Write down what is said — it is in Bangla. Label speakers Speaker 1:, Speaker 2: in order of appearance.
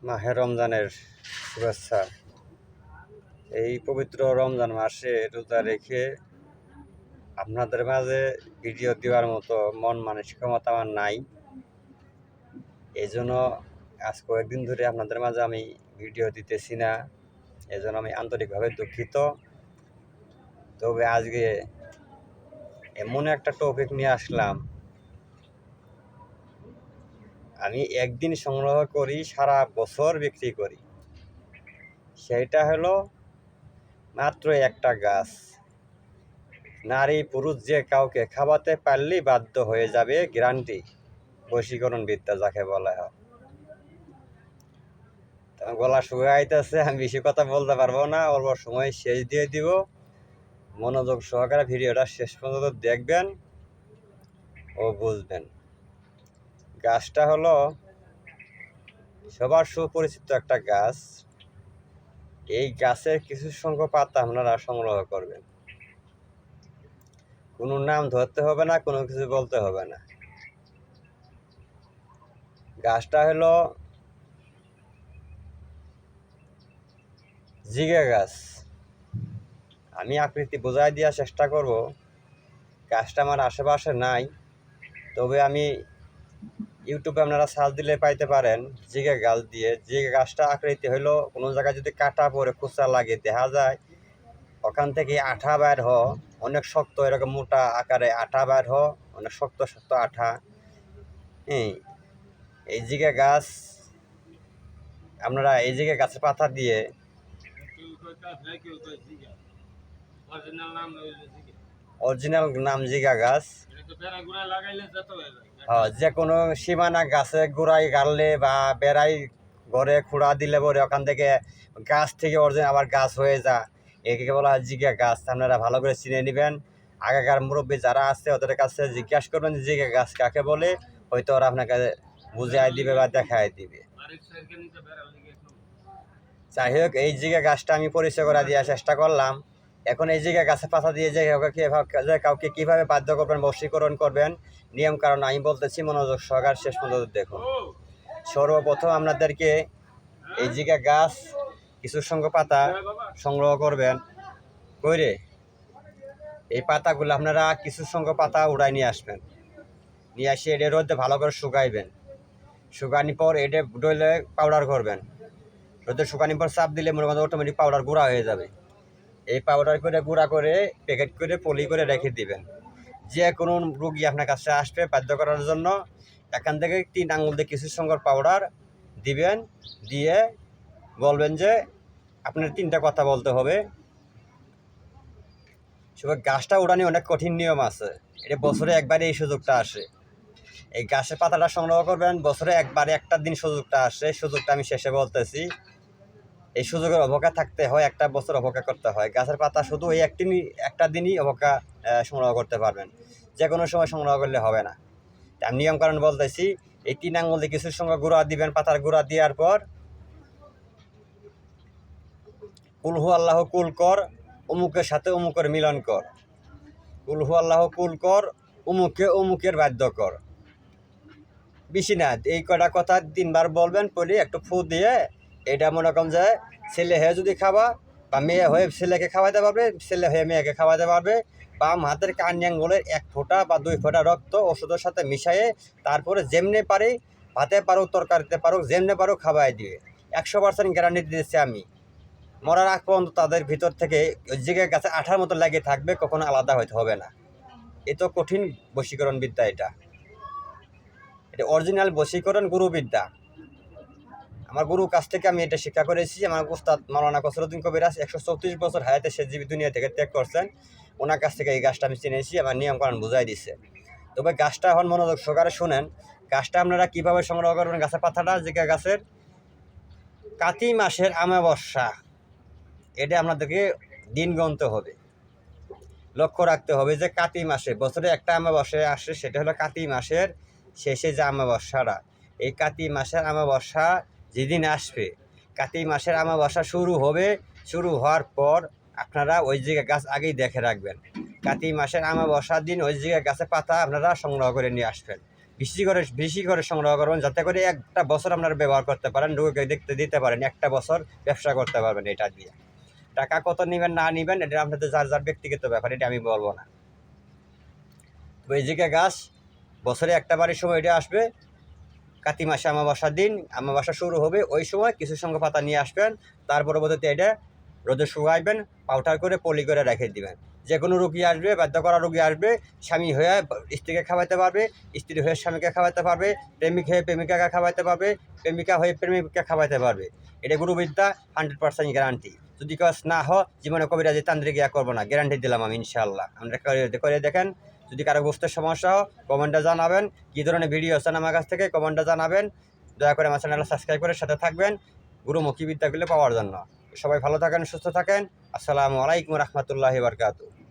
Speaker 1: মাহে রমজানের শুভেচ্ছা। এই পবিত্র রমজান মাসে রোজা রেখে আপনাদের মাঝে ভিডিও দেওয়ার মতো মন মানসিকতা আমার নাই। এই জন্য আজ কয়েকদিন ধরে আপনাদের মাঝে আমি ভিডিও দিতেছি না। এই জন্য আমি আন্তরিকভাবে দুঃখিত। তবে আজকে এমন একটা টপিক নিয়ে আসলাম, আমি একদিন সংগ্রহ করি, সারা বছর বিক্রি করি। সেইটা হলো মাত্র একটা গাছ। নারী পুরুষ যে কাউকে খাওয়াতে পারলেই বাধ্য হয়ে যাবে, গ্যারান্টি। বশীকরণ বিদ্যা যাকে বলা হয়। গলা শুয়ে আইতেছে, আমি বেশি কথা বলতে পারবো না, অল্প সময় শেষ দিয়ে দিব। মনোযোগ সহকারে ভিডিওটা শেষ পর্যন্ত দেখবেন ও বুঝবেন। গাছটা হলো সবার সুপরিচিত একটা গাছ। এই গাছের কিছু সংখ্যক পাতা আপনারা সংগ্রহ করবেন। কোনো নাম ধরতে হবে না, কোনো কিছু বলতে হবে না। গাছটা হলো জিগে গাছ। আমি আকৃতি বোঝাই দেওয়ার চেষ্টা করব। গাছটা আমার আশেপাশে নাই, তবে আমি ইউটিউবে আপনারা সার্চ দিলে পাইতে পারেন জিগে গাছ দিয়ে। জিগে গাছটা আকৃতি হইলো কোনো জায়গায় যদি কাটা পরে খোঁচা লাগে দেখা যায় ওখান থেকে আঠা বের অনেক শক্ত, এরকম মোটা আকারে আঠা বের অনেক শক্ত শক্ত আঠা। এই জিগে গাছ আপনারা এই জিগে গাছের পাতা দিয়ে অরিজিনাল নাম জিগা গাছ। যে কোনো সীমানা গাছে গোড়ায় গাড়লে বা বেড়াই ঘরে খুঁড়া দিলে পরে ওখান থেকে গাছ থেকে অরিজিনাল আবার গাছ হয়ে যা, একে বলা হয় জিগা গাছ। আপনারা ভালো করে চিনে নেবেন। আগেকার মুরব্বী যারা আছে ওদের কাছে জিজ্ঞাসা করবেন জিগা গাছ কাকে বলে, হয়তো ওরা আপনাকে বুঝাই দিবে বা দেখাই দিবে। যাই হোক, এই জিগা গাছটা আমি পরিচয় করা দেওয়ার চেষ্টা করলাম। এখন এই জিগা গাছের পাতা দিয়ে যে কাউকে কীভাবে বাধ্য করবেন, বশীকরণ করবেন, নিয়ম কারণ আমি বলতেছি, মনোযোগ সহকারে শেষ পর্যন্ত দেখুন। সর্বপ্রথম আপনাদেরকে এই জিগা গাছ কিছু সংখ্যক পাতা সংগ্রহ করবেন করে এই পাতাগুলো আপনারা কিছু সংখ্যক পাতা উড়াই নিয়ে আসবেন। নিয়ে আসে এটা রোদে ভালো করে শুকাইবেন। শুকানোর পর এটা ডলে পাউডার করবেন। রোদে শুকানোর পর চাপ দিলে মনে করেন অটোমেটিক পাউডার গুঁড়া হয়ে যাবে। এই পাউডার করে গুঁড়া করে প্যাকেট করে পলি করে রেখে দিবেন। যে কোনো রুগী আপনার কাছে আসবে বাধ্য করার জন্য এখান থেকে 3 আঙুল দিয়ে কিছু সংখ্যক পাউডার দিবেন। দিয়ে বলবেন যে আপনার 3টা কথা বলতে হবে। সবাই গাছটা উড়ানি অনেক কঠিন নিয়ম আছে, এটা বছরে একবারে এই সুযোগটা আসে। এই গাছের পাতাটা সংগ্রহ করবেন, বছরে একবারে একটা দিন সুযোগটা আসে। সুযোগটা আমি শেষে বলতেছি। এই সুযোগের অপেক্ষা থাকতে হয়, একটা বছর অপেক্ষা করতে হয়। গাছের পাতা শুধু এই একটা দিনই অপেক্ষা সংগ্রহ করতে পারবেন, যে কোনো সময় সংগ্রহ করলে হবে না। আমি নিয়ম কারণ বলতেছি। এই 3 আঙুল দিয়ে কিছুর সঙ্গে গুঁড়া দিবেন। পাতার গুঁড়া দেওয়ার পর কুলহু আল্লাহ কুল কর, অমুকের সাথে অমুকের মিলন কর। কুলহু আল্লাহ কুল কর, অমুকের বাধ্য কর। বেশি না, এই কটা কথা 3বার বলবেন। পরে একটু ফু দিয়ে এটা মনে করেন যে ছেলে হয়ে যদি খাওয়া বা মেয়ে হয়ে ছেলেকে খাওয়াতে পারবে, ছেলে হয়ে মেয়েকে খাওয়াতে পারবে। বাম হাতের কান আঙ্গুলের 1 ফোঁটা বা 2 ফোঁটা রক্ত ওষুধের সাথে মিশিয়ে তারপরে যেমনি পারি ভাতে পারুক তরকারিতে পারুক যেমনি পারুক খাওয়াই দিবে। 100% গ্যারান্টি দিয়েছি আমি। মরার আগ পর্যন্ত তাদের ভিতর থেকে ওই জায়গায় গাছে আঠার মতো লাগিয়ে থাকবে, কখনো আলাদা হইতে হবে না। এ তো কঠিন বশীকরণ বিদ্যা। এটা অরিজিনাল বশীকরণ গুরুবিদ্যা। আমার গুরুর কাছ থেকে আমি এটা শিক্ষা করেছি। আমার উস্তাদ মাওলানা কসরুদ্দিন কবিরাজ 134 বছর হায়াতে সে জীবিত দুনিয়া থেকে ত্যাগ করছেন। ওনার কাছ থেকে এই গাছটা আমি চিনেছি, আমার নিয়মকানুন বুঝাই দিচ্ছে। তবে গাছটা এখন মনোযোগ সহকারে শোনেন। গাছটা আপনারা কীভাবে সংগ্রহ করবেন? গাছের পাতাটা জিগা গাছের কাতি মাসের অমাবস্যা, এটা আপনাদেরকে দিন গুনতে হবে, লক্ষ্য রাখতে হবে যে কাতি মাসে বছরে একটা অমাবস্যা আসে, সেটা হলো কাতি মাসের শেষে যে অমাবস্যাটা। এই কাতি মাসের অমাবস্যা যেদিন আসবে, কাতি মাসের অমাবস্যা শুরু হবে। শুরু হওয়ার পর আপনারা ওই জায়গায় গাছ আগেই দেখে রাখবেন। কাতি মাসের অমাবস্যার দিন ওই জায়গায় গাছের পাতা আপনারা সংগ্রহ করে নিয়ে আসবেন। বেশি করে সংগ্রহ করবেন, যাতে করে একটা বছর আপনারা ব্যবহার করতে পারেন, রোগীকে দেখতে দিতে পারেন, একটা বছর ব্যবসা করতে পারবেন এটা দিয়ে। টাকা কত নেবেন না নেবেন এটা আপনাদের যার যার ব্যক্তিগত ব্যাপার, এটা আমি বলবো না। তো এই জিকা গাছ বছরে একটা বারের সময় এটা আসবে, কাতি মাসে আমাবাসার দিন, আমাবাসা শুরু হবে, ওই সময় কিছু সংখ্যক পাতা নিয়ে আসবেন। তার পরবর্তীতে এটা রোদে শুকাইবেন, পাউডার করে পলি করে রেখে দিবেন। যে কোনো রোগী আসবে, বাধ্য করা রোগী আসবে, স্বামী হয়ে স্ত্রীকে খাওয়াতে পারবে, স্ত্রী হয়ে স্বামীকে খাওয়াতে পারবে, প্রেমিক হয়ে প্রেমিকাকে খাওয়াতে পারবে, প্রেমিকা হয়ে প্রেমিককে খাওয়াতে পারবে। এটা গুরুবিদ্যা, 100% গ্যারান্টি। যদি কাজ না হয় জীবনে কবিরাজি তান্ত্রিক ইয়া করবো না, গ্যারান্টি দিলাম আমি ইনশাআল্লাহ। আমরা করে দেখেন। যদি কারো বুঝতে সমস্যা হয় কমেন্টে জানাবেন, কী ধরনের ভিডিও চান আমার কাছ থেকে কমেন্টে জানাবেন। দয়া করে আমার চ্যানেলটা সাবস্ক্রাইব করে সাথে থাকবেন গুরুমুখী বিদ্যাগুলো পাওয়ার জন্য। সবাই ভালো থাকেন, সুস্থ থাকেন। আসসালামু আলাইকুম রহমতুল্লাহি বারকাতুহু।